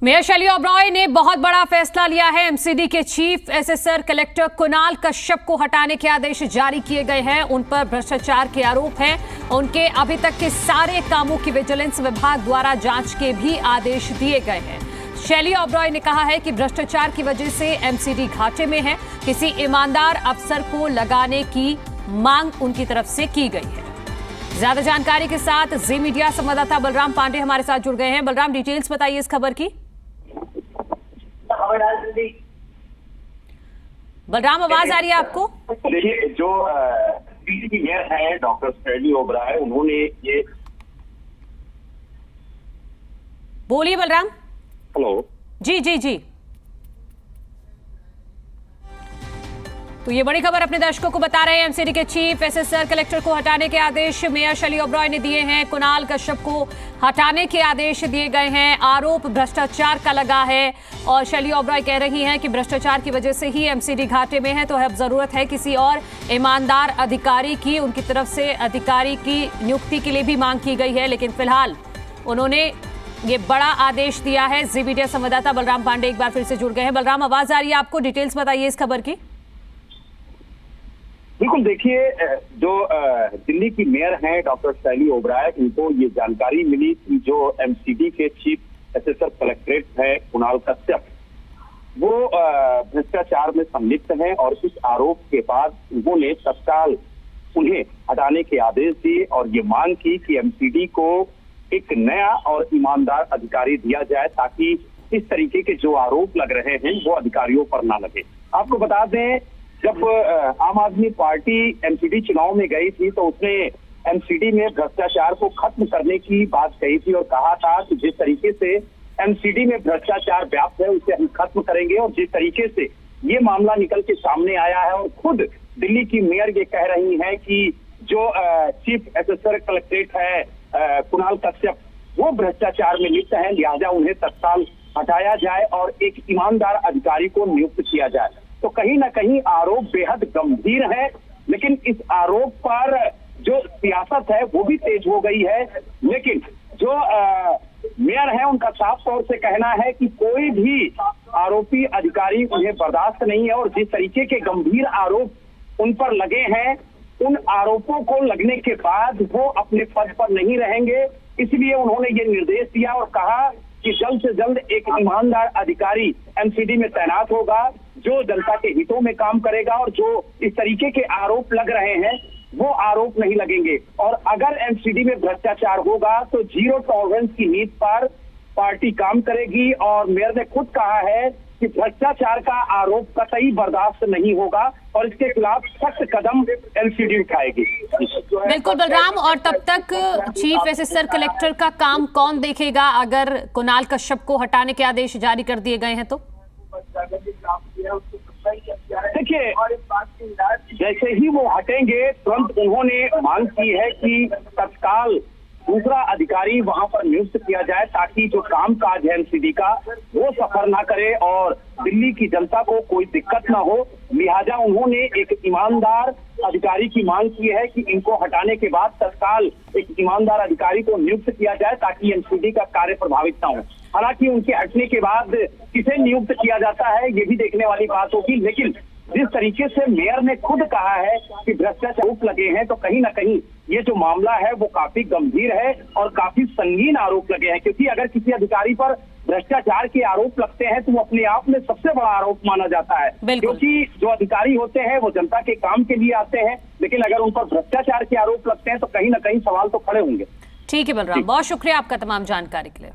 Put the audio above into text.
Mayor शैली ओबरॉय ने बहुत बड़ा फैसला लिया है। एमसीडी के chief assessor collector Kunal Kashyap को हटाने के आदेश जारी किए गए हैं। उन पर भ्रष्टाचार के आरोप हैं। उनके अभी तक के सारे कामों की विजिलेंस विभाग द्वारा जांच के भी आदेश दिए गए हैं। शैली ओबरॉय ने कहा है कि भ्रष्टाचार की वजह से एमसीडी घाटे में है। किसी ईमानदार अफसर को लगाने की मांग उनकी तरफ से की गई है। ज्यादा जानकारी के साथ जी मीडिया संवाददाता बलराम पांडे हमारे साथ जुड़ गए हैं। बलराम, डिटेल्स बताइए इस खबर की। बलराम, आवाज आ रही है आपको? देखिए, जो मेयर है डॉक्टर शैली ओबरॉय, उन्होंने ये बोलिए बलराम। हेलो जी जी जी। तो ये बड़ी खबर अपने दर्शकों को बता रहे हैं। एमसीडी के चीफ एसेसर कलेक्टर को हटाने के आदेश मेयर शैली ओबरॉय ने दिए हैं। कुणाल कश्यप को हटाने के आदेश दिए गए हैं। आरोप भ्रष्टाचार का लगा है और शैली ओबरॉय कह रही हैं कि भ्रष्टाचार की वजह से ही एमसीडी घाटे में है, तो अब जरूरत है किसी और ईमानदार अधिकारी की। उनकी तरफ से अधिकारी की नियुक्ति के लिए भी मांग की गई है, लेकिन फिलहाल उन्होंने ये बड़ा आदेश दिया है। जी मीडिया संवाददाता बलराम पांडे एक बार फिर से जुड़ गए हैं। बलराम, आवाज आ रही है आपको? डिटेल्स बताइए इस खबर की। बिल्कुल, देखिए, जो दिल्ली की मेयर हैं डॉक्टर शैली ओबरॉय, इनको ये जानकारी मिली कि जो एमसीडी के चीफ एसेसर कलेक्ट्रेट है कुणाल कश्यप, वो भ्रष्टाचार में संलिप्त हैं और इस आरोप के बाद उन्होंने तत्काल उन्हें हटाने के आदेश दिए और ये मांग की कि एमसीडी को एक नया और ईमानदार अधिकारी दिया जाए, ताकि इस तरीके के जो आरोप लग रहे हैं वो अधिकारियों पर ना लगे। आपको बता दें, जब आम आदमी पार्टी एमसीडी चुनाव में गई थी तो उसने एमसीडी में भ्रष्टाचार को खत्म करने की बात कही थी और कहा था कि जिस तरीके से एमसीडी में भ्रष्टाचार व्याप्त है उसे हम खत्म करेंगे। और जिस तरीके से ये मामला निकल के सामने आया है और खुद दिल्ली की मेयर ये कह रही हैं कि जो चीफ एसेसर कलेक्ट्रेट है कुणाल कश्यप, वो भ्रष्टाचार में लिप्त है, लिहाजा उन्हें तत्काल हटाया जाए और एक ईमानदार अधिकारी को नियुक्त किया जाए। तो कहीं ना कहीं आरोप बेहद गंभीर है, लेकिन इस आरोप पर जो सियासत है वो भी तेज हो गई है। लेकिन जो मेयर है उनका साफ तौर से कहना है कि कोई भी आरोपी अधिकारी उन्हें बर्दाश्त नहीं है और जिस तरीके के गंभीर आरोप उन पर लगे हैं, उन आरोपों को लगने के बाद वो अपने पद पर नहीं रहेंगे। इसलिए उन्होंने ये निर्देश दिया और कहा कि जल्द से जल्द एक ईमानदार अधिकारी एमसीडी में तैनात होगा, जो जनता के हितों में काम करेगा और जो इस तरीके के आरोप लग रहे हैं वो आरोप नहीं लगेंगे। और अगर एमसीडी में भ्रष्टाचार होगा तो जीरो टॉलरेंस की नीति पर पार्टी काम करेगी। और मेयर ने खुद कहा है कि भ्रष्टाचार का आरोप कतई बर्दाश्त नहीं होगा और इसके खिलाफ सख्त कदम एमसीडी उठाएगी। बिल्कुल बलराम, और तब तक चीफ एसेसर कलेक्टर का काम कौन देखेगा अगर कुणाल कश्यप को हटाने के आदेश जारी कर दिए गए हैं? तो देखिए, जैसे ही वो हटेंगे तुरंत उन्होंने मांग की है कि तत्काल दूसरा अधिकारी वहां पर नियुक्त किया जाए, ताकि जो कामकाज है एमसीडी का वो सफर ना करे और दिल्ली की जनता को कोई दिक्कत ना हो। लिहाजा उन्होंने एक ईमानदार अधिकारी की मांग की है कि इनको हटाने के बाद तत्काल एक ईमानदार अधिकारी को नियुक्त किया जाए, ताकि एमसीडी का कार्य प्रभावित ना हो। हालांकि उनके हटने के बाद किसे नियुक्त किया जाता है ये भी देखने वाली बात होगी, लेकिन जिस तरीके से मेयर ने खुद कहा है कि भ्रष्टाचार आरोप लगे हैं, तो कहीं ना कहीं ये जो मामला है वो काफी गंभीर है और काफी संगीन आरोप लगे हैं। क्योंकि अगर किसी अधिकारी पर भ्रष्टाचार के आरोप लगते हैं तो वो अपने आप में सबसे बड़ा आरोप माना जाता है, क्योंकि जो अधिकारी होते हैं वो जनता के काम के लिए आते हैं, लेकिन अगर उन पर भ्रष्टाचार के आरोप लगते हैं तो कहीं ना कहीं सवाल तो खड़े होंगे। ठीक है बलराम, बहुत शुक्रिया आपका तमाम जानकारी के लिए।